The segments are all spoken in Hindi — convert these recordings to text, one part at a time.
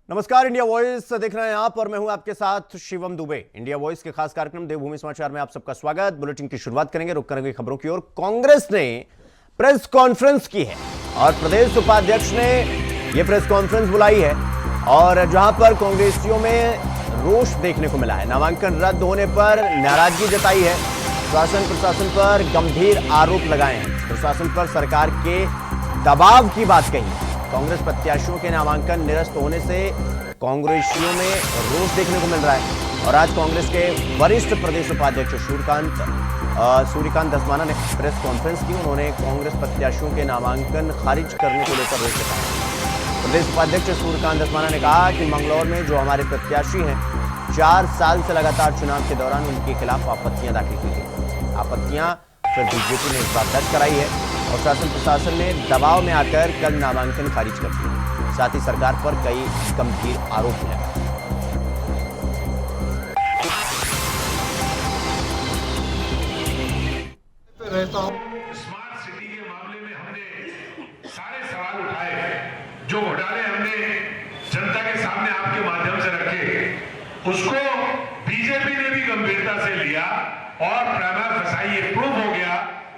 नमस्कार, इंडिया वॉइस देख रहे हैं आप और मैं हूं आपके साथ शिवम दुबे। इंडिया वॉइस के खास कार्यक्रम देवभूमि समाचार में आप सबका स्वागत। बुलेटिन की शुरुआत करेंगे, रुक करेंगे खबरों की ओर। कांग्रेस ने प्रेस कॉन्फ्रेंस की है और प्रदेश उपाध्यक्ष ने यह प्रेस कॉन्फ्रेंस बुलाई है और जहां पर कांग्रेसियों में रोष देखने को मिला है। नामांकन रद्द होने पर नाराजगी जताई है, शासन प्रशासन पर गंभीर आरोप लगाए हैं, प्रशासन पर सरकार के दबाव की बात कही है। कांग्रेस प्रत्याशियों के नामांकन निरस्त होने से कांग्रेसियों में रोष देखने को मिल रहा है और आज कांग्रेस के वरिष्ठ प्रदेश उपाध्यक्ष सूर्यकांत धस्माना ने प्रेस कॉन्फ्रेंस की। उन्होंने कांग्रेस प्रत्याशियों के नामांकन खारिज करने को लेकर रोष जताया। प्रदेश उपाध्यक्ष सूर्यकांत धस्माना ने कहा कि मंगलौर में जो हमारे प्रत्याशी हैं, 4 साल से लगातार चुनाव के दौरान उनके खिलाफ आपत्तियां दाखिल की गई। आपत्तियां फिर बीजेपी ने इस बार दर्ज कराई है और शासन प्रशासन ने दबाव में आकर कल नामांकन खारिज कर दिया। साथ ही सरकार पर कई गंभीर आरोप लगाए। स्मार्ट सिटी के मामले में हमने सारे सवाल उठाए, जो घोटाले हमने जनता के सामने आपके माध्यम से रखे, उसको बीजेपी ने भी गंभीरता से लिया और प्रीमा फसाई ये प्रूव हो गया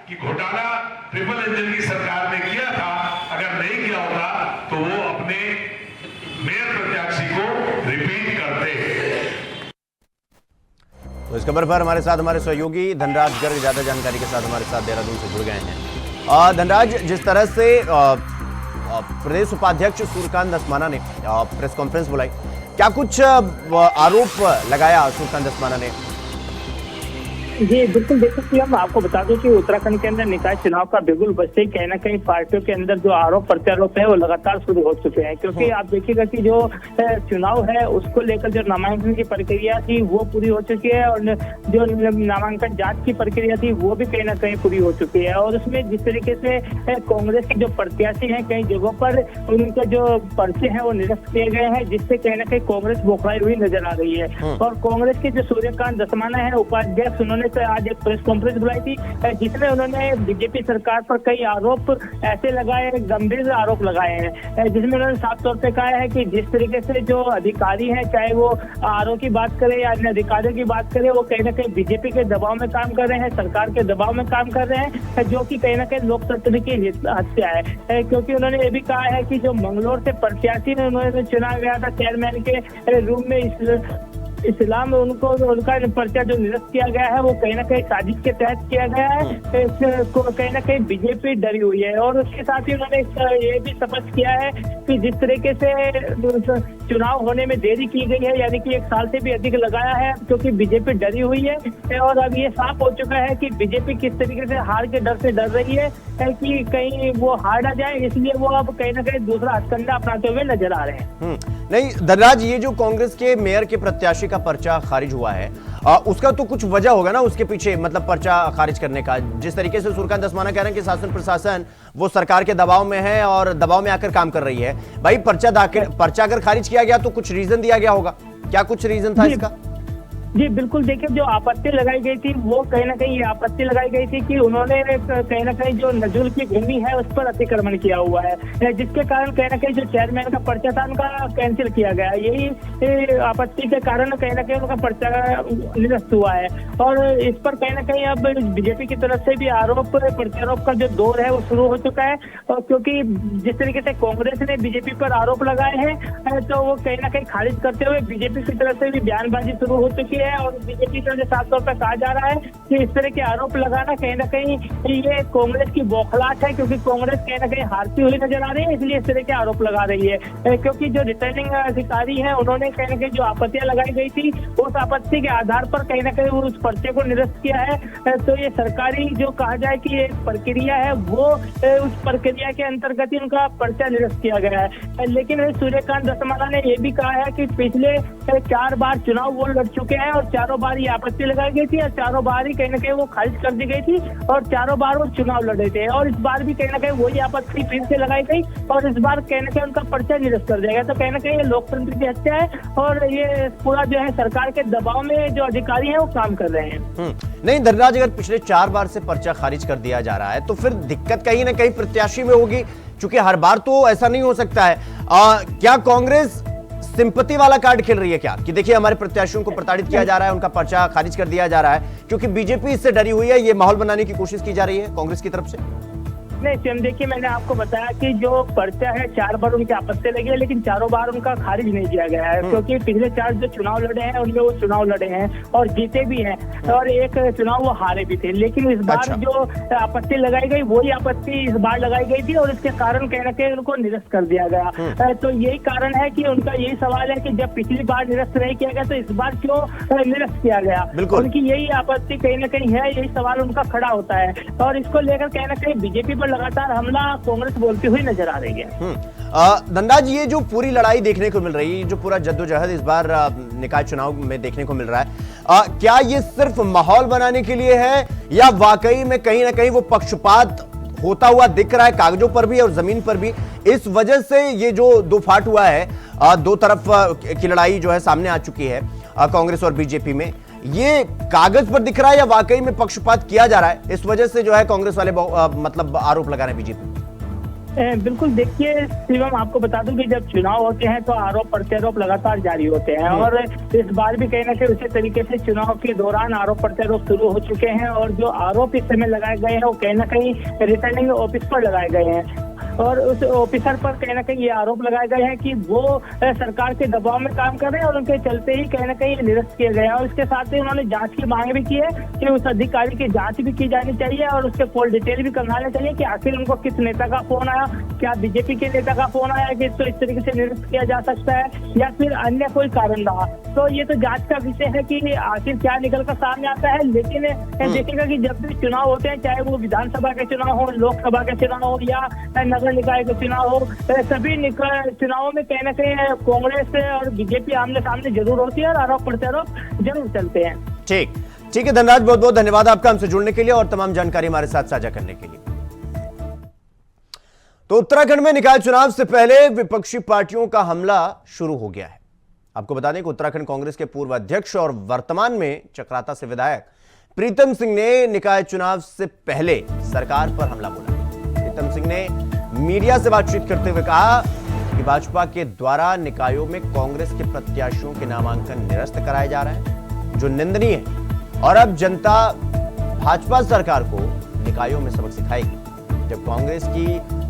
कि घोटाला ट्रिपल इंजन की सरकार ने किया था। अगर नहीं किया होता तो वो अपने मेयर प्रत्याशी को रिपीट करते। तो इस खबर पर हमारे साथ हमारे सहयोगी धनराज गर्ग ज्यादा जानकारी के साथ हमारे साथ देहरादून से जुड़ गए हैं। धनराज, जिस तरह से प्रदेश उपाध्यक्ष सूर्यकांत धस्माना ने प्रेस कॉन्फ्रेंस बुलाई, क्या कुछ आरोप लगाया सूर्यकांत धस्माना ने? जी बिल्कुल, देखिए हम आपको बता दूं कि उत्तराखंड के अंदर निकाय चुनाव का बिगुल बजते ही कहीं ना कहीं पार्टियों के अंदर जो आरोप प्रत्यारोप है वो लगातार शुरू हो चुके हैं। क्योंकि आप देखिएगा कि जो चुनाव है उसको लेकर जो नामांकन की प्रक्रिया थी वो पूरी हो चुकी है और जो नामांकन जांच की प्रक्रिया थी वो भी कहीं ना कहीं पूरी हो चुकी है। और उसमें जिस तरीके से कांग्रेस के जो प्रत्याशी हैं, कई जगहों पर उनके जो पर्चे हैं वो निरस्त किए गए हैं, जिससे कहीं ना कहीं कांग्रेस बौखलाई हुई नजर आ रही है। और कांग्रेस के जो सूर्यकांत धस्माना है उपाध्यक्ष, उन्होंने आज एक प्रेस कॉन्फ्रेंस बुलाई थी जिसमें उन्होंने बीजेपी सरकार पर कई आरोप ऐसे लगाए, गंभीर आरोप लगाए हैं, जिसमें उन्होंने साफ तौर पे कहा है कि जिस तरीके से जो अधिकारी हैं, चाहे वो आरओ की बात करें या अन्य अधिकारियों की बात करें, वो कहीं ना कहीं बीजेपी के दबाव में काम कर रहे हैं, सरकार के दबाव में काम कर रहे हैं, जो कि कहीं ना कहीं लोकतंत्र की हत्या है। क्योंकि उन्होंने ये भी कहा है कि जो मंगलौर से प्रत्याशी ने उन्होंने चुना गया था चेयरमैन के रूम में, इस्लाम में उनका पर्चा जो निरस्त किया गया है वो कहीं ना कहीं साजिश के तहत किया गया है। कहीं ना कहीं बीजेपी डरी हुई है और उसके साथ ही उन्होंने ये भी स्पष्ट किया है कि जिस तरीके से चुनाव होने में देरी की गई है, यानी कि 1 साल से भी अधिक लगाया है, क्योंकि बीजेपी डरी हुई है। और अब ये साफ हो चुका है कि बीजेपी किस तरीके से हार के डर से डर रही है कि कहीं वो हार ना जाए, इसलिए वो अब कहीं ना कहीं दूसरा हथकंडा अपनाते हुए नजर आ रहे हैं। नहीं धनराज, ये जो कांग्रेस के मेयर के प्रत्याशी का पर्चा खारिज हुआ है, उसका तो कुछ वजह होगा ना उसके पीछे, मतलब पर्चा खारिज करने का। जिस तरीके से सूर्यकांत धस्माना कह रहे हैं कि शासन प्रशासन वो सरकार के दबाव में है और दबाव में आकर काम कर रही है। भाई पर्चा अगर खारिज किया गया तो कुछ रीजन दिया गया होगा, क्या कुछ रीजन था इसका? जी बिल्कुल, देखिए जो आपत्ति लगाई गई थी वो कहीं ना कहीं ये आपत्ति लगाई गई थी कि उन्होंने कहीं ना कहीं जो नजुल की भूमि है उस पर अतिक्रमण किया हुआ है, जिसके कारण कहीं ना कहीं जो चेयरमैन का पर्चा था उनका कैंसिल किया गया। यही आपत्ति के कारण कहीं ना कहीं उनका पर्चा निरस्त हुआ है। और इस पर कहीं ना कहीं अब बीजेपी की तरफ से भी आरोप प्रत्यारोप का जो दौर है वो शुरू हो चुका है। और क्योंकि जिस तरीके से कांग्रेस ने बीजेपी पर आरोप लगाए हैं तो वो कहीं ना कहीं खारिज करते हुए बीजेपी की तरफ से भी बयानबाजी शुरू हो चुकी है। और बीजेपी का साफ तौर पर कहा जा रहा है कि इस तरह के आरोप लगाना कहीं ना कहीं ये कांग्रेस की बौखलाहट है, क्योंकि कांग्रेस कहीं ना कहीं हारती हुई नजर आ रही है, इसलिए इस तरह के आरोप लगा रही है। क्योंकि जो रिटर्निंग अधिकारी है उन्होंने कहीं ना कहीं जो आपत्तियां लगाई गई थी उस आपत्ति के आधार पर कहीं ना कहीं उस पर्चे को निरस्त किया है। तो ये सरकारी जो कहा जाए कि एक प्रक्रिया है वो उस प्रक्रिया के अंतर्गत ही उनका पर्चा निरस्त किया गया है। लेकिन सूर्यकांत धस्माना ने यह भी कहा है कि पिछले 4 बार चुनाव वो लड़ चुके हैं और चारों बार ये आपत्ति लगाई गई थी और चारों बार ही कहीं ना कहीं वो खारिज कर दी गई थी और चारों बार वो चुनाव लड़े थे। और इस बार भी कहीं ना कहीं वही आपत्ति फिर से लगाई गई और इस बार कहीं ना कहीं उनका पर्चा निरस्त कर दिया गया। तो कहीं ना कहीं ये लोकतंत्र की हत्या है और ये पूरा जो है सरकार के दबाव में जो अधिकारी हैं वो काम कर रहे हैं। नहीं धनराज, अगर पिछले 4 बार से पर्चा खारिज कर दिया जा रहा है तो फिर दिक्कत कहीं ना कहीं प्रत्याशी में होगी, क्योंकि हर बार तो ऐसा नहीं हो सकता है। क्या कांग्रेस सिंपति वाला कार्ड खेल रही है क्या कि देखिए हमारे प्रत्याशियों को प्रताड़ित किया जा रहा है, उनका पर्चा खारिज कर दिया जा रहा है, क्योंकि बीजेपी इससे डरी हुई है, ये माहौल बनाने की कोशिश की जा रही है कांग्रेस की तरफ से? नहीं सीएम, देखिए मैंने आपको बताया कि जो पर्चा है 4 बार उनके आपत्ति लगी है, लेकिन चारों बार उनका खारिज नहीं किया गया है, क्योंकि पिछले 4 जो चुनाव लड़े हैं उनमें वो चुनाव लड़े हैं और जीते भी हैं, और एक चुनाव वो हारे भी थे। लेकिन इस बार जो आपत्ति लगाई गई वही आपत्ति इस बार लगाई गई थी और इसके कारण कहीं ना कहीं उनको निरस्त कर दिया गया। तो यही कारण है कि उनका यही सवाल है कि जब पिछली बार निरस्त नहीं किया गया तो इस बार क्यों निरस्त किया गया। उनकी यही आपत्ति कहीं ना कहीं है, यही सवाल उनका खड़ा होता है और इसको लेकर कहीं ना कहीं बीजेपी पर लगातार हमला कांग्रेस बोलती हुई नजर आ रही है। धनराज जी, ये जो पूरी लड़ाई देखने को मिल रही है, जो पूरा जद्दोजहद इस बार निकाय चुनाव में देखने को मिल रहा है, क्या ये सिर्फ माहौल बनाने के लिए है या वाकई में कहीं ना कहीं वो पक्षपात होता हुआ दिख रहा है कागजों पर भी और जमीन पर भी? इस वजह से ये जो दो फाट हुआ है, दो तरफ की लड़ाई जो है सामने आ चुकी है कांग्रेस और बीजेपी में, ये कागज पर दिख रहा है या वाकई में पक्षपात किया जा रहा है? इस वजह से जो है कांग्रेस वाले मतलब आरोप लगा रहे हैं बीजेपी? बिल्कुल, देखिए शिवम, आपको बता दूं कि जब चुनाव होते हैं तो आरोप प्रत्यारोप लगातार जारी होते हैं और इस बार भी कहीं ना कहीं उसी तरीके से चुनाव के दौरान आरोप प्रत्यारोप शुरू हो चुके हैं और जो आरोप इस समय लगाए गए हैं वो कहीं ना कहीं रिटर्निंग ऑफिस पर लगाए गए हैं और उस ऑफिसर पर कहीं ना कहीं ये आरोप लगाए गए हैं कि वो सरकार के दबाव में काम कर रहे हैं और उनके चलते ही कहीं ना कहीं निरस्त किए गए हैं। और इसके साथ ही उन्होंने जांच की मांग भी की है कि उस अधिकारी की जांच भी की जानी चाहिए और उसके फुल डिटेल भी करवाना चाहिए कि आखिर उनको किस नेता का फोन आया, क्या बीजेपी के नेता का फोन आया कि इसको इस तरीके से निरस्त किया जा सकता है या फिर अन्य कोई कारण रहा। तो ये तो जांच का विषय है कि आखिर क्या निकल कर सामने आता है। लेकिन देखिएगा कि जब भी चुनाव होते हैं, चाहे वो विधानसभा के चुनाव हो, लोकसभा के चुनाव हो या नगर निकाय के चुनाव हो, सभी चुनावों में कहीं ना कहीं कांग्रेस और बीजेपी आमने सामने जरूर होती है और आरोप प्रत्यारोप जरूर चलते हैं। ठीक है धनराज, बहुत बहुत धन्यवाद आपका हमसे जुड़ने के लिए और तमाम जानकारी हमारे साथ साझा करने के लिए। तो उत्तराखंड में निकाय चुनाव से पहले विपक्षी पार्टियों का हमला शुरू हो गया है। आपको बता दें कि उत्तराखंड कांग्रेस के पूर्व अध्यक्ष और वर्तमान में चक्राता से विधायक प्रीतम सिंह ने निकाय चुनाव से पहले सरकार पर हमला बोला। प्रीतम सिंह ने मीडिया से बातचीत करते हुए कहा कि भाजपा के द्वारा निकायों में कांग्रेस के प्रत्याशियों के नामांकन निरस्त कराए जा रहे हैं, जो निंदनीय है और अब जनता भाजपा सरकार को निकायों में सबक सिखाएगी। जब कांग्रेस की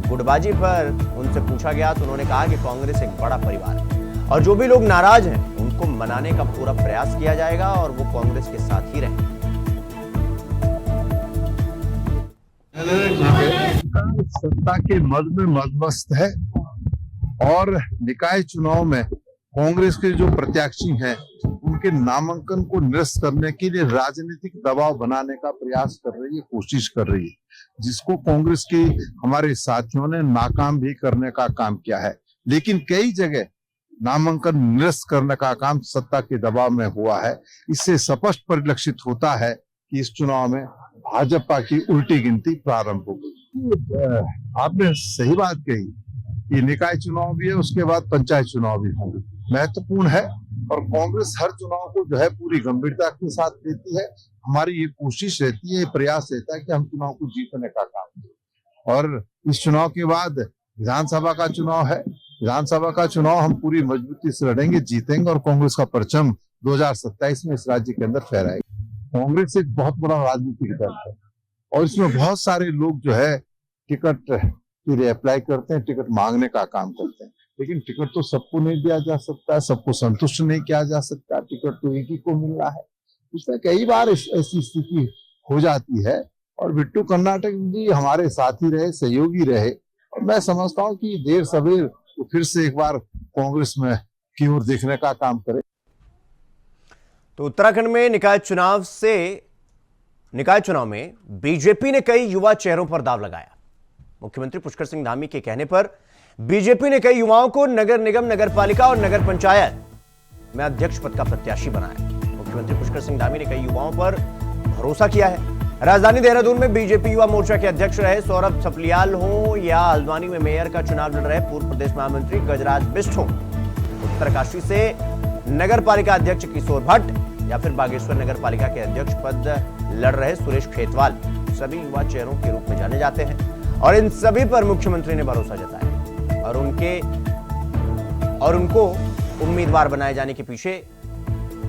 गुटबाजी पर उनसे पूछा गया तो उन्होंने कहा कि कांग्रेस एक बड़ा परिवार है और जो भी लोग नाराज हैं उनको मनाने का पूरा प्रयास किया जाएगा और वो कांग्रेस के साथ ही रहेंगे। सत्ता के मद में मदमस्त है और निकाय चुनाव में कांग्रेस के जो प्रत्याशी हैं उनके नामांकन को निरस्त करने के लिए राजनीतिक दबाव बनाने का प्रयास कर रही है, कोशिश कर रही है, जिसको कांग्रेस के हमारे साथियों ने नाकाम भी करने का काम किया है। लेकिन कई जगह नामांकन निरस्त करने का काम सत्ता के दबाव में हुआ है। इससे स्पष्ट परिलक्षित होता है कि इस चुनाव में भाजपा की उल्टी गिनती प्रारंभ हो गई। आपने सही बात कही कि निकाय चुनाव भी है, उसके बाद पंचायत चुनाव भी होंगे, महत्वपूर्ण है और कांग्रेस हर चुनाव को जो है पूरी गंभीरता के साथ लेती है। हमारी ये कोशिश रहती है, ये प्रयास रहता है कि हम चुनाव को जीतने का काम करें और इस चुनाव के बाद विधानसभा का चुनाव है। विधानसभा का चुनाव हम पूरी मजबूती से लड़ेंगे, जीतेंगे और कांग्रेस का परचम 2027 में इस राज्य के अंदर फहराएगी। कांग्रेस एक बहुत बड़ा राजनीतिक दल है और इसमें बहुत सारे लोग जो है टिकट के लिए अप्लाई करते हैं, टिकट मांगने का काम करते हैं, लेकिन टिकट तो सबको नहीं दिया जा सकता, सबको संतुष्ट नहीं किया जा सकता। टिकट तो एक ही को मिल रहा है। इसमें कई बार ऐसी स्थिति हो जाती है और बिट्टू कर्नाटक जी हमारे साथी रहे, सहयोगी रहे और मैं समझता हूँ कि देर सवेर तो फिर से एक बार कांग्रेस में की ओर देखने का काम करे। तो उत्तराखंड में निकाय चुनाव में बीजेपी ने कई युवा चेहरों पर दांव लगाया। मुख्यमंत्री पुष्कर सिंह धामी के कहने पर बीजेपी ने कई युवाओं को नगर निगम, नगर पालिका और नगर पंचायत में अध्यक्ष पद का प्रत्याशी बनाया। मुख्यमंत्री पुष्कर सिंह धामी ने कई युवाओं पर भरोसा किया है। राजधानी देहरादून में बीजेपी युवा मोर्चा के अध्यक्ष रहे सौरभ छपलियाल हो या हल्द्वानी में मेयर का चुनाव लड़ रहे पूर्व प्रदेश महामंत्री गजराज बिष्ट हो, उत्तरकाशी से नगर पालिका अध्यक्ष किशोर भट्ट या फिर बागेश्वर नगर पालिका के अध्यक्ष पद लड़ रहे सुरेश खेतवाल, सभी युवा चेहरों के रूप में जाने जाते हैं और इन सभी पर मुख्यमंत्री ने भरोसा जताया और उनको उम्मीदवार बनाए जाने के पीछे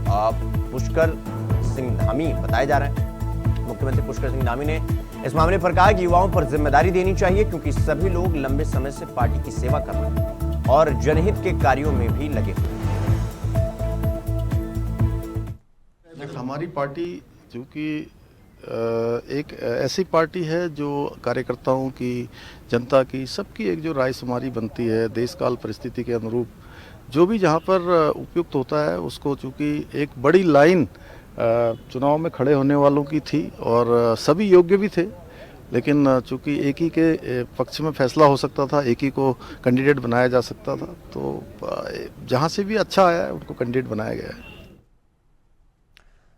पुष्कर सिंह धामी बताए जा रहे हैं। मुख्यमंत्री पुष्कर सिंह धामी ने इस मामले पर कहा कि युवाओं पर जिम्मेदारी देनी चाहिए, क्योंकि सभी लोग लंबे समय से पार्टी की सेवा कर रहे हैं और जनहित के कार्यों में भी लगे हुए हैं। हमारी पार्टी चूँकि एक ऐसी पार्टी है जो कार्यकर्ताओं की, जनता की, सबकी एक जो रायशुमारी बनती है देश काल परिस्थिति के अनुरूप, जो भी जहाँ पर उपयुक्त होता है उसको, चूँकि एक बड़ी लाइन चुनाव में खड़े होने वालों की थी और सभी योग्य भी थे, लेकिन चूँकि एक ही के पक्ष में फैसला हो सकता था, एक ही को कैंडिडेट बनाया जा सकता था, तो जहाँ से भी अच्छा आया है उनको कैंडिडेट बनाया गया है।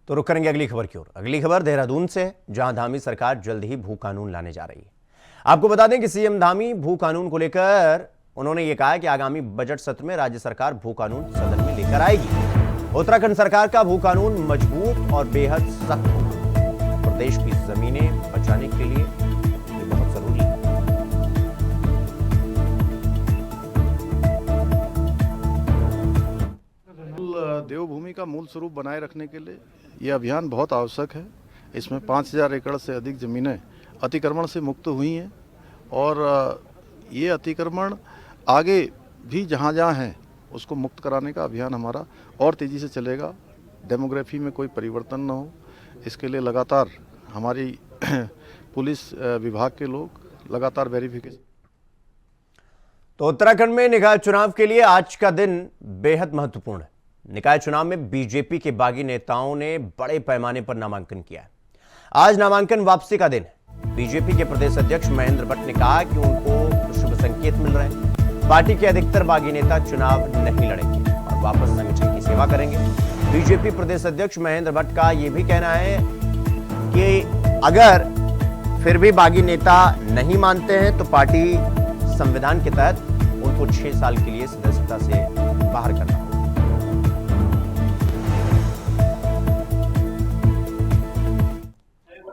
तो रुक करेंगे अगली खबर की ओर। अगली खबर देहरादून से है, जहां धामी सरकार जल्द ही भू कानून लाने जा रही है। आपको बता दें कि सीएम धामी भू कानून को लेकर उन्होंने ये कहा कि आगामी बजट सत्र में राज्य सरकार भू कानून सदन में लेकर आएगी। उत्तराखंड सरकार का भू कानून मजबूत और बेहद सख्त होगा। प्रदेश की जमीनें बचाने के लिए ये बहुत जरूरी है। देवभूमि का मूल स्वरूप बनाए रखने के लिए ये अभियान बहुत आवश्यक है। इसमें 5000 एकड़ से अधिक ज़मीनें अतिक्रमण से मुक्त हुई हैं और ये अतिक्रमण आगे भी जहाँ जहाँ हैं उसको मुक्त कराने का अभियान हमारा और तेज़ी से चलेगा। डेमोग्राफी में कोई परिवर्तन न हो, इसके लिए लगातार हमारी पुलिस विभाग के लोग लगातार वेरिफिकेशन। तो उत्तराखंड में निकाय चुनाव के लिए आज का दिन बेहद महत्वपूर्ण है। निकाय चुनाव में बीजेपी के बागी नेताओं ने बड़े पैमाने पर नामांकन किया है। आज नामांकन वापसी का दिन है। बीजेपी के प्रदेश अध्यक्ष महेंद्र भट्ट ने कहा कि उनको शुभ संकेत मिल रहे हैं। पार्टी के अधिकतर बागी नेता चुनाव नहीं लड़ेंगे और वापस संगठन की सेवा करेंगे। बीजेपी प्रदेश अध्यक्ष महेंद्र भट्ट का यह भी कहना है कि अगर फिर भी बागी नेता नहीं मानते हैं तो पार्टी संविधान के तहत उनको 6 साल के लिए सदस्यता से बाहर करना होगा।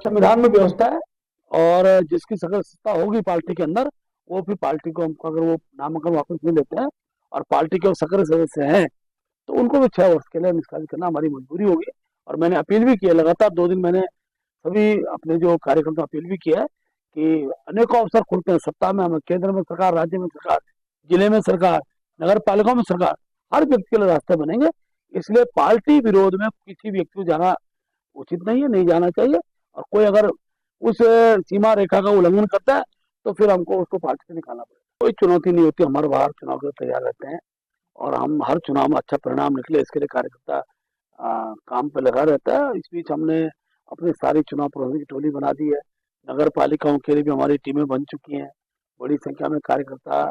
संविधान में व्यवस्था है और जिसकी सदस्यता होगी पार्टी के अंदर, वो फिर पार्टी को अगर वो नामांकन वापस नहीं लेते हैं और पार्टी के सक्रिय सदस्य हैं तो उनको भी 6 वर्ष के लिए निष्कासित करना हमारी मजबूरी होगी। और मैंने अपील भी की है, लगातार 2 दिन मैंने सभी अपने जो कार्यकर्ता अपील भी किया है कि अनेकों अवसर खुलते हैं सत्ता में, हमें केंद्र में सरकार, राज्य में सरकार, जिले में सरकार, नगर पालिकाओं में सरकार, हर व्यक्ति के लिए रास्ते बनेंगे। इसलिए पार्टी विरोध में किसी व्यक्ति को जाना उचित नहीं है, नहीं जाना चाहिए। और कोई अगर उस सीमा रेखा का उल्लंघन करता है तो फिर हमको उसको पार्टी से निकालना पड़ेगा। कोई चुनौती नहीं होती, हमारे बाहर चुनाव के लिए तैयार रहते हैं और हम हर चुनाव में अच्छा परिणाम निकले इसके लिए कार्यकर्ता काम पे लगा रहता है। इस बीच हमने अपनी सारी चुनाव प्रबंधन की टोली बना दी है। नगर पालिकाओं के लिए भी हमारी टीमें बन चुकी हैं। बड़ी संख्या में कार्यकर्ता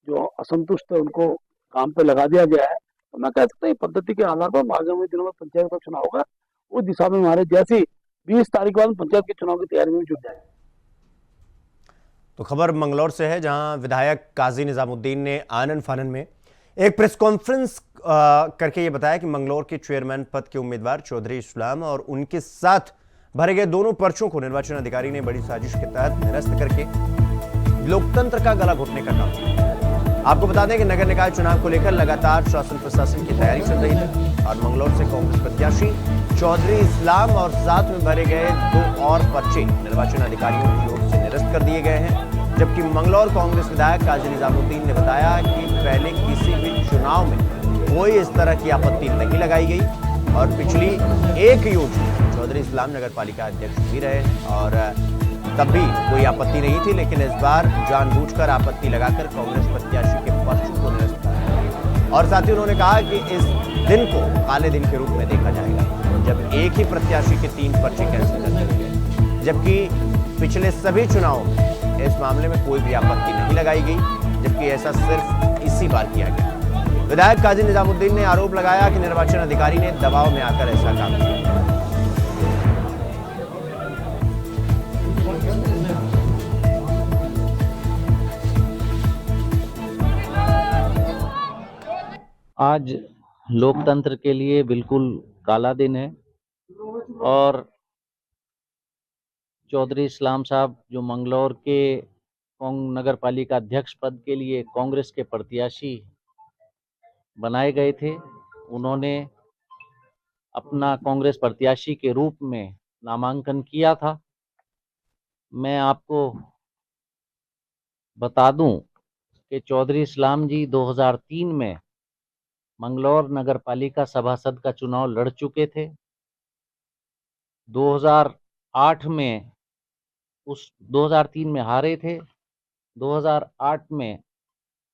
जो असंतुष्ट है उनको काम पे लगा दिया गया है। तो मैं कह सकता हूँ पद्धति के आधार पर आगामी दिनों में पंचायत का चुनाव होगा, उस दिशा में हमारे जैसी 20 तारीख बाद पंचायत के चुनाव की तैयारी में जुट जाए। तो खबर मंगलौर से है, जहां विधायक काजी निजामुद्दीन ने आनन फानन में एक प्रेस कॉन्फ्रेंस करके ये बताया कि मंगलौर के चेयरमैन पद के उम्मीदवार चौधरी इस्लाम और उनके साथ भरे गए दोनों पर्चों को निर्वाचन अधिकारी ने बड़ी साजिश के तहत निरस्त करके लोकतंत्र का गला घोटने का काम किया। आपको बता दें कि नगर निकाय चुनाव को लेकर लगातार शासन प्रशासन की तैयारी चल रही है और मंगलौर से कांग्रेस प्रत्याशी चौधरी इस्लाम और साथ में भरे गए 2 और पर्चे निर्वाचन अधिकारियों की ओर से निरस्त कर दिए गए हैं। जबकि मंगलौर कांग्रेस विधायक काजी निजामुद्दीन ने बताया कि पहले किसी भी चुनाव में कोई इस तरह की आपत्ति नहीं लगाई गई और पिछली एक योजना चौधरी इस्लाम नगर पालिका अध्यक्ष भी रहे और तब भी कोई आपत्ति नहीं थी, लेकिन इस बार जानबूझकर आपत्ति लगाकर कांग्रेस प्रत्याशी के पर्चों को निरस्त किया। और साथ ही उन्होंने कहा कि इस दिन को काले दिन के रूप में देखा जाएगा जब एक ही प्रत्याशी के 3 पर्चे कैंसिल कर दिए गए, जबकि पिछले सभी चुनावों में इस मामले में कोई भी आपत्ति नहीं लगाई गई, जबकि ऐसा सिर्फ इसी बार किया गया। विधायक काजी निजामुद्दीन ने आरोप लगाया कि निर्वाचन अधिकारी ने दबाव में आकर ऐसा काम किया। आज लोकतंत्र के लिए बिल्कुल काला दिन है और चौधरी इस्लाम साहब जो मंगलौर के नगर पालिका अध्यक्ष पद के लिए कांग्रेस के प्रत्याशी बनाए गए थे उन्होंने अपना कांग्रेस प्रत्याशी के रूप में नामांकन किया था। मैं आपको बता दूं कि चौधरी इस्लाम जी 2003 में मंगलौर नगर पालिका सभासद का चुनाव लड़ चुके थे। 2008 में 2003 में हारे थे। 2008 में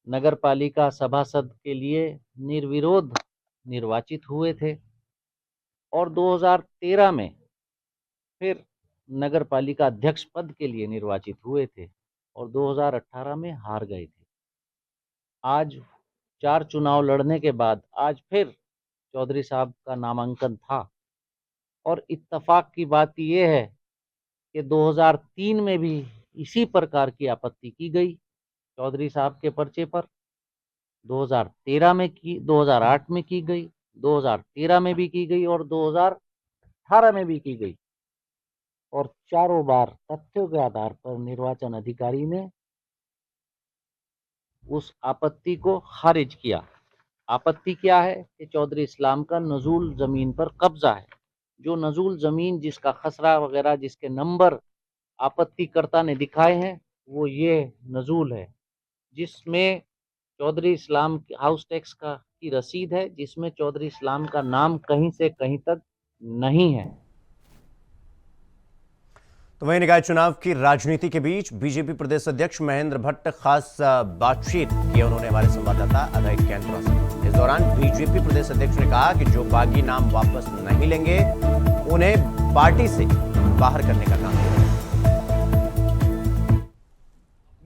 नगर पालिका सभासद के लिए निर्विरोध निर्वाचित हुए थे और 2013 में फिर नगर पालिका अध्यक्ष पद के लिए निर्वाचित हुए थे और 2018 में हार गए थे। आज 4 चुनाव लड़ने के बाद आज फिर चौधरी साहब का नामांकन था और इत्तेफाक की बात यह है कि 2003 में भी इसी प्रकार की आपत्ति की गई चौधरी साहब के पर्चे पर। 2013 में की, 2008 में की गई, 2013 में भी की गई और 2018 में भी की गई और चारों बार तथ्यों के आधार पर निर्वाचन अधिकारी ने उस आपत्ति को खारिज किया। आपत्ति क्या है कि चौधरी इस्लाम का नजूल जमीन पर कब्जा है। जो नजूल जमीन जिसका खसरा वगैरह जिसके नंबर आपत्तिकर्ता ने दिखाए हैं वो ये नजूल है जिसमें चौधरी इस्लाम हाउस टैक्स की रसीद है, जिसमें चौधरी इस्लाम का नाम कहीं से कहीं तक नहीं है। तो वहीं निकाय चुनाव की राजनीति के बीच बीजेपी प्रदेश अध्यक्ष महेंद्र भट्ट खास बातचीत की उन्होंने हमारे संवाददाता अदय कैंतरा से। इस दौरान बीजेपी प्रदेश अध्यक्ष ने कहा कि जो बागी नाम वापस नहीं लेंगे उन्हें पार्टी से बाहर करने का काम किया।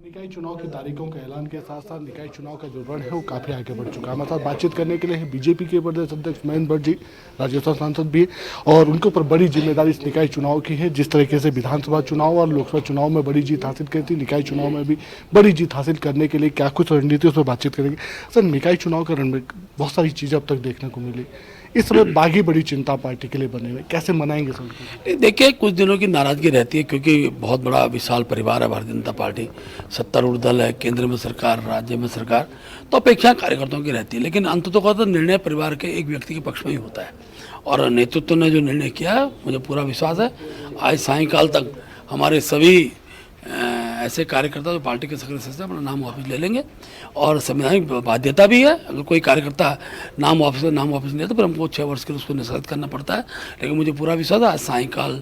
निकाय चुनाव की तारीखों के ऐलान के साथ साथ निकाय चुनाव का जो रण है वो काफी आगे बढ़ चुका है। हमारे साथ बातचीत करने के लिए बीजेपी के प्रदेश अध्यक्ष महेंद्र भट्ट जी, राज्यसभा सांसद भी, और उनके ऊपर बड़ी जिम्मेदारी इस निकाय चुनाव की है। जिस तरीके से विधानसभा चुनाव और लोकसभा चुनाव में बड़ी जीत हासिल की थी, निकाय चुनाव में भी बड़ी जीत हासिल करने के लिए क्या कुछ रणनीतियों से बातचीत करेंगे। सर, निकाय चुनाव के रण में बहुत सारी चीजें अब तक देखने को मिली, इस समय बागी बड़ी चिंता पार्टी के लिए बने हुए, कैसे मनाएंगे सर? देखिए, कुछ दिनों की नाराजगी रहती है क्योंकि बहुत बड़ा विशाल परिवार है भारतीय जनता पार्टी, सत्तारूढ़ दल है, केंद्र में सरकार, राज्य में सरकार, तो अपेक्षा कार्यकर्ताओं की रहती है। लेकिन अंततः तो निर्णय परिवार के एक व्यक्ति के पक्ष में ही होता है और नेतृत्व ने जो निर्णय किया है मुझे पूरा विश्वास है आज सायंकाल तक हमारे सभी ऐसे कार्यकर्ता जो पार्टी के सक्रिय सदस्य अपना नाम वापस ले लेंगे और संवैधानिक बाध्यता भी है। अगर कोई कार्यकर्ता नाम वापस नहीं लेता तो फिर हमको 6 वर्ष के लिए उसको निष्कासित करना पड़ता है। लेकिन मुझे पूरा विश्वास है आज सायंकाल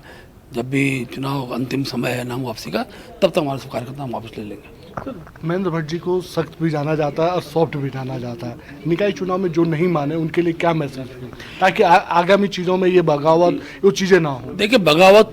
जब भी चुनाव अंतिम समय है नाम वापसी का, तब तक हमारे सब कार्यकर्ता हम वापस ले लेंगे। महेंद्र भट्ट जी को सख्त भी जाना जाता है और सॉफ्ट भी जाना जाता है। निकाय चुनाव में जो नहीं माने उनके लिए क्या मैसेज है ताकि आगामी चीज़ों में ये बगावत वो चीज़ें ना हो? देखिए, बगावत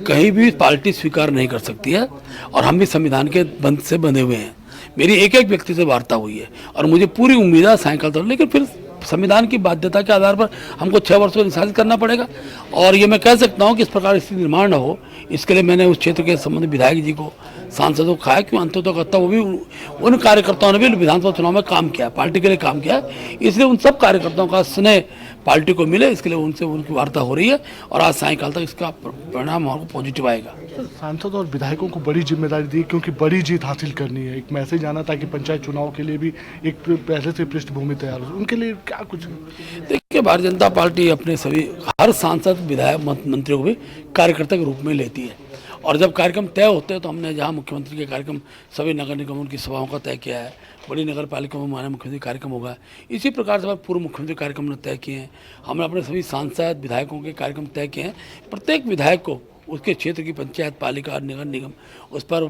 कहीं भी पार्टी स्वीकार नहीं कर सकती है और हम भी संविधान के बंध से बंधे हुए हैं। मेरी एक एक व्यक्ति से वार्ता हुई है और मुझे पूरी उम्मीद है सायंकाल तक, लेकिन फिर संविधान की बाध्यता के आधार पर हमको 6 वर्षों को निष्कासित करना पड़ेगा। और ये मैं कह सकता हूँ कि इस प्रकार स्थिति निर्माण न हो, इसके लिए मैंने उस क्षेत्र के संबंधित विधायक जी को, सांसदों को कहा कि अंततः वो भी उन कार्यकर्ताओं ने भी विधानसभा चुनाव में काम किया, पार्टी के लिए काम किया, इसलिए उन सब कार्यकर्ताओं का स्नेह पार्टी को मिले, इसके लिए उनसे उनकी वार्ता हो रही है और आज सायंकाल तक इसका परिणाम हमको पॉजिटिव आएगा। सांसद और विधायकों को बड़ी जिम्मेदारी दी क्योंकि बड़ी जीत हासिल करनी है। एक मैसेज आना ताकि पंचायत चुनाव के लिए भी एक पहले से पृष्ठभूमि तैयार हो, उनके लिए क्या कुछ? देखिए, भारतीय जनता पार्टी अपने सभी हर सांसद, विधायक, मंत्रियों को भी कार्यकर्ता के रूप में लेती है और जब कार्यक्रम तय होते हैं तो हमने जहाँ मुख्यमंत्री के कार्यक्रम सभी नगर निगमों की सभाओं का तय किया है, बड़ी नगर पालिका में माननीय मुख्यमंत्री कार्यक्रम होगा, इसी प्रकार से पूर्व मुख्यमंत्री कार्यक्रम ने तय किए हैं। हमने अपने सभी सांसद, विधायकों के कार्यक्रम तय किए हैं। प्रत्येक विधायक को उसके क्षेत्र की पंचायत, पालिका, नगर निगम, उस पर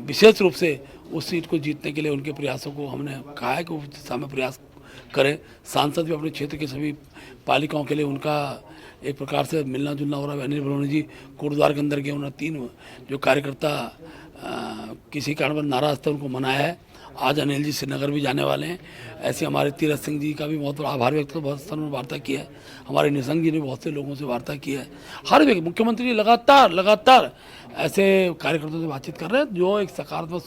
विशेष रूप से उस सीट को जीतने के लिए उनके प्रयासों को हमने कहा है कि उस दिशा में प्रयास करें। सांसद भी अपने क्षेत्र के सभी पालिकाओं के लिए उनका एक प्रकार से मिलना जुलना हो रहा है। अनिल बलौनी जी कोटद्वार के अंदर गए, उन्होंने 3 जो कार्यकर्ता किसी कारण पर नाराज थे उनको मनाया है। आज अनिल जी श्रीनगर भी जाने वाले हैं। ऐसे हमारे तीरथ सिंह जी का भी बहुत बड़ा आभार व्यक्त, बहुत स्थानों में वार्ता की है। हमारे निशंक जी ने बहुत से लोगों से वार्ता की है। हर व्यक्ति, मुख्यमंत्री लगातार ऐसे कार्यकर्ताओं से बातचीत कर रहे हैं जो एक सकारात्मक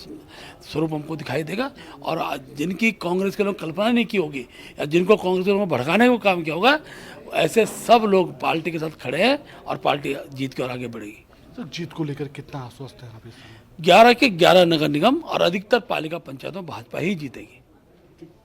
स्वरूप हमको दिखाई देगा और जिनकी कांग्रेस के लोग कल्पना नहीं की होगी या जिनको कांग्रेस के लोगों को भड़काने का काम किया होगा, ऐसे सब लोग पार्टी के साथ खड़े हैं और पार्टी जीत की ओर आगे बढ़ेगी। तो जीत को लेकर कितना आश्वस्त है अभी? 11 के 11 नगर निगम और अधिकतर पालिका पंचायतों भाजपा ही जीतेगी।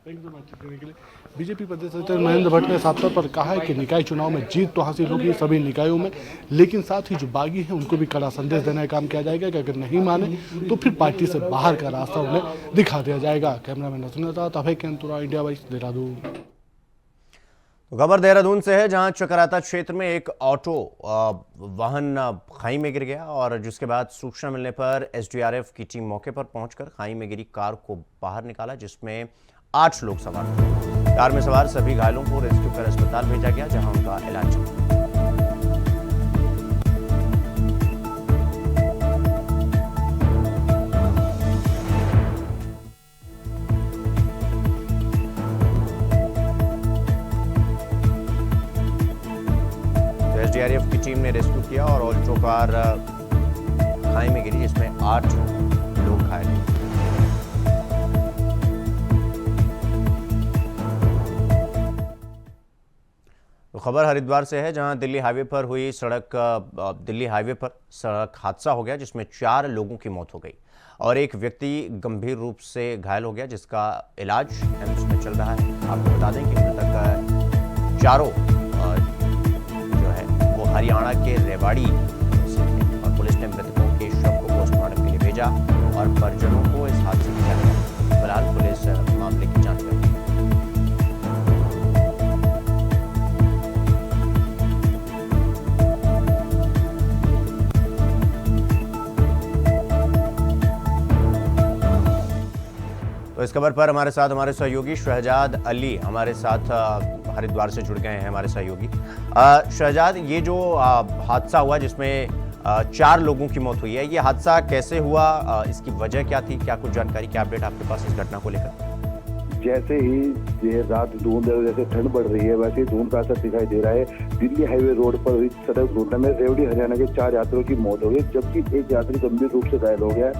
थैंक यू बातचीत करने के लिए। बीजेपी प्रदेश अध्यक्ष महेंद्र भट्ट ने साफ तौर पर कहा है कि निकाय चुनाव में जीत तो हासिल होगी सभी निकायों में, लेकिन साथ ही जो बागी हैं उनको भी कड़ा संदेश देने का काम किया जाएगा कि अगर नहीं माने तो फिर पार्टी से बाहर का रास्ता उन्हें दिखा दिया जाएगा। कैमरामैन रसूल के साथ अभय केंतुरा, इंडिया वॉइस, देहरादून। तो खबर देहरादून से है, जहां चकराता क्षेत्र में एक ऑटो वाहन खाई में गिर गया और जिसके बाद सूचना मिलने पर एसडीआरएफ की टीम मौके पर पहुंचकर खाई में गिरी कार को बाहर निकाला, जिसमें 8 लोग सवार थे। कार में सवार सभी घायलों को रेस्क्यू कर अस्पताल भेजा गया, जहां उनका इलाज चल रहा है। एसडीआरएफ की टीम ने रेस्क्यू किया और ऑल्टो कार खाई में गिरी, जिसमें 8 लोग घायल हुए। तो खबर हरिद्वार से है, जहां दिल्ली हाईवे पर सड़क हादसा हो गया, जिसमें 4 लोगों की मौत हो गई और एक व्यक्ति गंभीर रूप से घायल हो गया, जिसका इलाज एम्स में चल रहा है। आपको बता दें कि मृतक चारों हरियाणा के रेवाड़ी से थे और पुलिस ने मृतकों के शव को पोस्टमार्टम के लिए भेजा और परिजनों को इस हादसे की जानकारी। फिलहाल पुलिस मामले की जांच कर रही है। तो इस खबर पर हमारे साथ हमारे सहयोगी शहजाद अली हमारे साथ हरिद्वार से जुड़ गए हैं। हमारे सहयोगी शहजाद, ये जो हादसा हुआ जिसमें 4 लोगों की मौत हुई है, ये हादसा कैसे हुआ, इसकी वजह क्या थी, क्या कुछ जानकारी, क्या अपडेट आपके पास इस घटना को लेकर? जैसे ही देर रात धुंध, जैसे ठंड बढ़ रही है वैसे ही धुंध का असर दिखाई दे रहा है। दिल्ली हाईवे रोड पर हुई सड़क दुर्घटना में रेवड़ी हरियाणा के 4 यात्रियों की मौत हो गई, जबकि एक यात्री गंभीर रूप से घायल हो गया,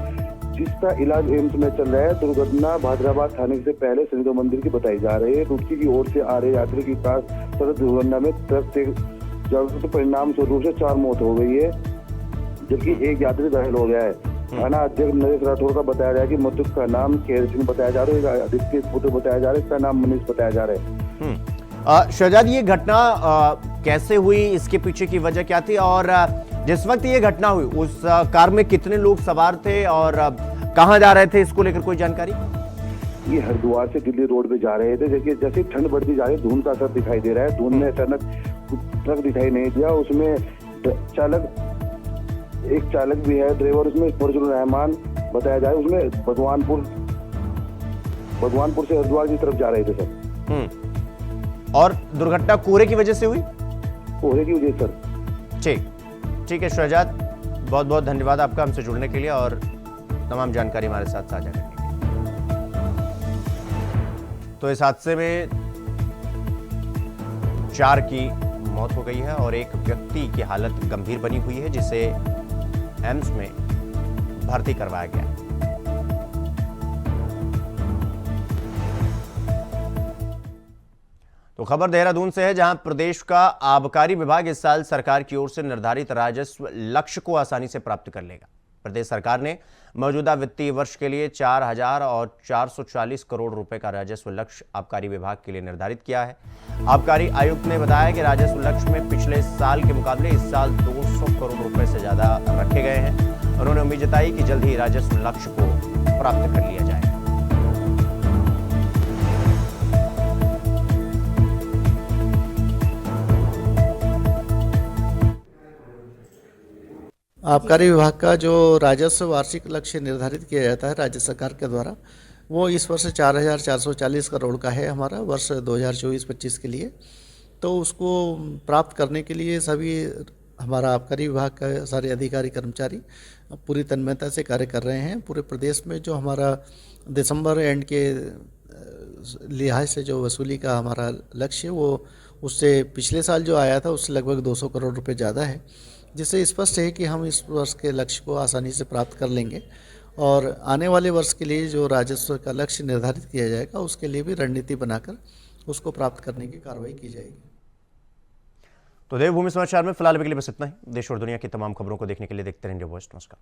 जिसका इलाज एम्स में चल रहा है। दुर्घटना भादराबाद थाने से पहले शनिदेव मंदिर की बताई जा रही है। रुड़की की ओर से आ रहे यात्री की कार सड़क दुर्घटना में ट्रक से तो परिणाम स्वरूप से 4 मौत हो गई है, जबकि एक यात्री घायल हो गया है। थाना अध्यक्ष नरेश राठौर का बताया गया कि मृतक का नाम खेर सिंह बताया जा रहा है, आदित्य पुत्र बताया जा रहा है, इसका नाम मनीष बताया जा रहा है। शहजाद, ये घटना कैसे हुई, इसके पीछे की वजह क्या थी और जिस वक्त ये घटना हुई उस कार में कितने लोग सवार थे और कहां जा रहे थे, इसको लेकर कोई जानकारी? ये हरिद्वार से दिल्ली रोड पे जा रहे थे। देखिए जैसे ठंड बढ़ती जा रही है, धुंध का असर दिखाई दे रहा है। धुंध में अचानक ट्रक दिखाई नहीं दिया, उसमें एक चालक भी है, ड्राइवर उसमें फॉर्चूनर रहमान बताया जाए, उसमें भगवानपुर से हरिद्वार की तरफ जा रहे थे सर। और दुर्घटना कोहरे की वजह से हुई? कोहरे की वजह सर। ठीक है शहजाद, बहुत बहुत धन्यवाद आपका हमसे जुड़ने के लिए और तमाम जानकारी हमारे साथ साझा करने के लिए। तो इस हादसे में 4 की मौत हो गई है और एक व्यक्ति की हालत गंभीर बनी हुई है, जिसे एम्स में भर्ती करवाया गया। तो खबर देहरादून से है, जहां प्रदेश का आबकारी विभाग इस साल सरकार की ओर से निर्धारित राजस्व लक्ष्य को आसानी से प्राप्त कर लेगा। प्रदेश सरकार ने मौजूदा वित्तीय वर्ष के लिए 4,440 करोड़ रुपए का राजस्व लक्ष्य आबकारी विभाग के लिए निर्धारित किया है। आबकारी आयुक्त ने बताया कि राजस्व लक्ष्य में पिछले साल के मुकाबले इस साल 200 करोड़ रुपए से ज्यादा रखे गए हैं। उन्होंने उम्मीद जताई कि जल्द ही राजस्व लक्ष्य को प्राप्त कर लिया जाएगा। आबकारी विभाग का जो राजस्व वार्षिक लक्ष्य निर्धारित किया जाता है राज्य सरकार के द्वारा, वो इस वर्ष 4,440 करोड़ का है हमारा वर्ष 2024-25 के लिए। तो उसको प्राप्त करने के लिए सभी हमारा आबकारी विभाग का सारे अधिकारी कर्मचारी पूरी तन्मयता से कार्य कर रहे हैं। पूरे प्रदेश में जो हमारा दिसंबर एंड के लिहाज से जो वसूली का हमारा लक्ष्य है, वो उससे पिछले साल जो आया था उससे लगभग 200 करोड़ रुपए ज़्यादा है, जिससे स्पष्ट है कि हम इस वर्ष के लक्ष्य को आसानी से प्राप्त कर लेंगे और आने वाले वर्ष के लिए जो राजस्व का लक्ष्य निर्धारित किया जाएगा उसके लिए भी रणनीति बनाकर उसको प्राप्त करने की कार्रवाई की जाएगी। तो देवभूमि समाचार में फिलहाल अभी के लिए बस इतना ही। देश और दुनिया की तमाम खबरों को देखने के लिए देखते रहें इंडिया वॉइस। नमस्कार।